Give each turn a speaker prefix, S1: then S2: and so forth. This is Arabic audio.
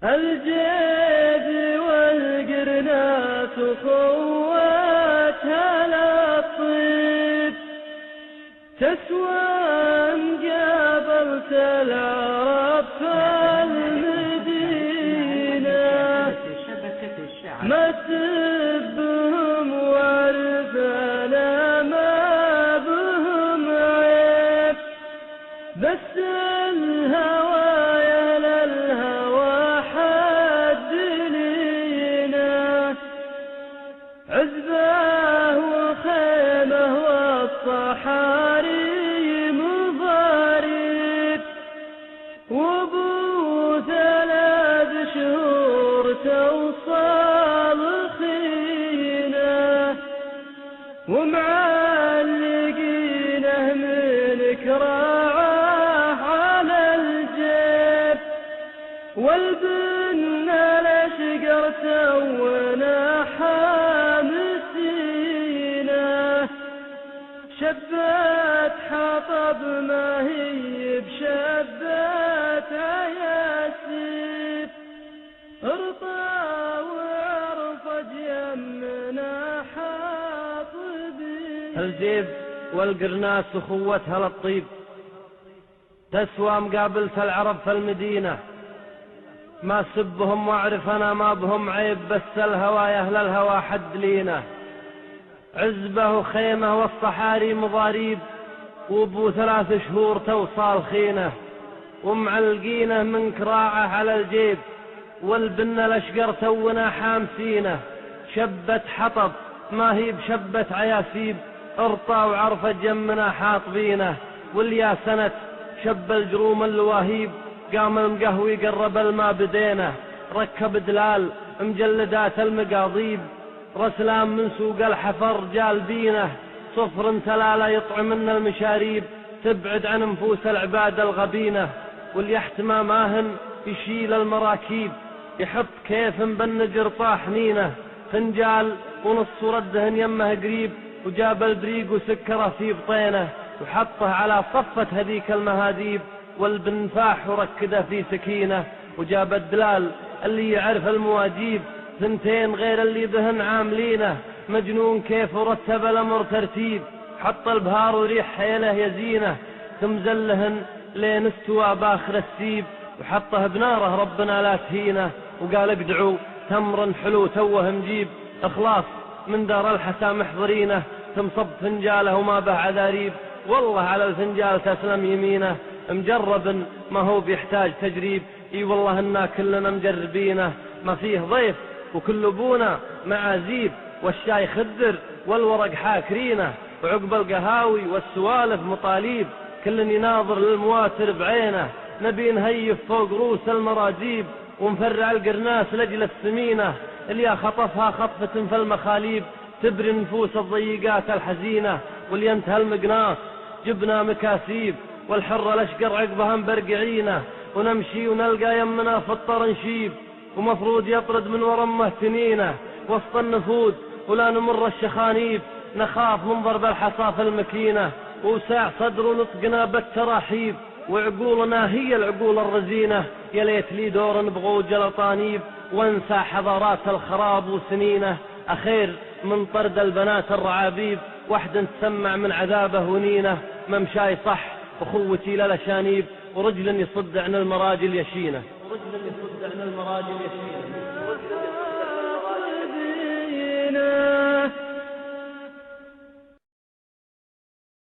S1: الجيد والقرنات وقوتها للطيب تسوى مقابلة العرب في المدينة. ما تبهم وارثنا ما بهم عيب، بس الهوى للهوى حد لينا. عزبه وخيمه والصحاري مضارب، وابو 3 شهور توصل خينا، ومعلقينه من كراعه على الجيب، والبن الاشقر تونا حامسينه. شبت حطب ما هي بشبت عياسيب، ارطى وعرفج يمنا حاطبين.
S2: الجيب والقرناس اخوتها للطيب تسوى مقابلة العرب في المدينة. ما سبهم واعرف انا ما بهم عيب، بس الهوى يا اهل الهوى حد لينا. عزبه خيمه والصحاري مضاريب، وابو 3 شهور توصال خينه، ومعلقينه من كراعه على الجيب، والبن الاشقر تونا حامسينه. شبت حطب ما هي بشبت عياسيب، ارطى وعرفة جمنا حاطبينه. واليا سنت شب الجروم اللواهيب، قام المقهوي قرب الما بدينه. ركب دلال مجلدات المقاضيب، رسلام من سوق الحفر جال بينه. صفر تلالا يطعمن المشاريب، تبعد عن نفوس العباد الغبينه. واليحت ما ماهن يشيل المراكيب، يحط كيف بالنجر طاحنينه. فنجال ونص ردهن يمه قريب، وجاب البريق وسكره في بطينه، وحطه على صفة هذيك المهاديب، والبنفاح وركده في سكينه. وجاب الدلال اللي يعرف المواجيب، 2 غير اللي بهن عاملينه. مجنون كيف ورتب الامر ترتيب، حط البهار وريح حيله يزينه. ثم زلهن لين استوى باخر السيب، وحطه بناره ربنا لا تهينه. وقال اقدعوا تمر حلو توه مجيب، اخلاص من دار الحسا محضرينه. ثم صب فنجاله وما به عذاريب، والله على الفنجال تسلم يمينه. مجرب ما هو بيحتاج تجريب، اي والله انا كلنا مجربينه. ما فيه ضيف وكل ابونا معازيب، والشاي خدر والورق حاكرينه. وعقب القهاوي والسوالف مطاليب، كل يناظر للمواتر بعينه. نبي نهيف فوق روس المراجيب، ونفرع القرناس لجل السمينه. اللي خطفها خطفة في المخاليب، تبري نفوس الضيقات الحزينة. واللي انتهى المقناص جبنا مكاسيب، والحر الاشقر عقبها مبرقعينه. ونمشي ونلقى يمنا في الطر نشيب، ومفروض يطرد من ورمه تنينه. وسط النفود ولا نمر الشخانيب، نخاف من ضرب الحصى في المكينه. وساع صدر نطقنا بالتراحيب، وعقولنا هي العقول الرزينه. يا ليت لي دور بغوج الأطانيب، وانسى حضارات الخراب وسنينه. أخير من طرد البنات الرعابيب، واحد تسمع من عذابه ونينه. ممشاي صح أخوتي للشانيب، ورجل يصد عن المراجل يشينه.